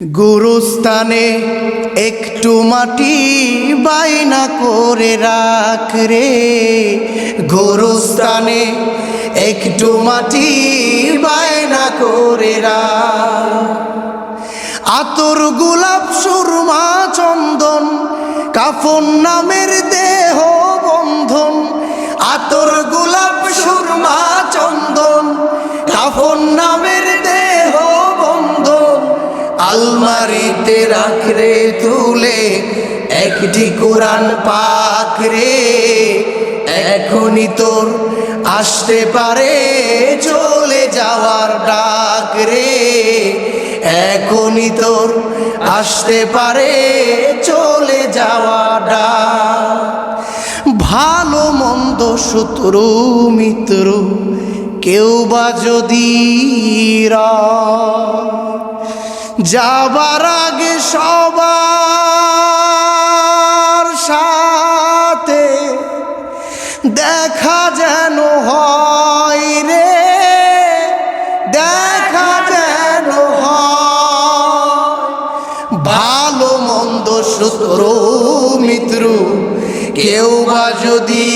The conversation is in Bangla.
গুরুস্থানে একটু মাটি বাইনা করে রাখ রে, গুরুস্থানে একটু মাটি বায়না করে রাখ। আতর গোলাপ সুরমা চন্দন কাফন নামের দেহ বন্ধন, আতর গোলাপ সুরমা চন্দন কাফন নামের দেহ বন্ধন। আলমারিতে রাখ রে তুলে একটি কোরআন পাক রে, এখনই তোর আসতে পারে চলে যাওয়ার ডাক রে, এখনই তোর আসতে পারে চলে যাওয়ার ডাক। ভালো মন্দ শত্রু মিত্র কেউ বা যদি যাবার আগে সবার সাথে দেখা যেন হয় রে, দেখা যেন হয়। ভালো মন্দ শত্রু মিত্র কেউ বা যদি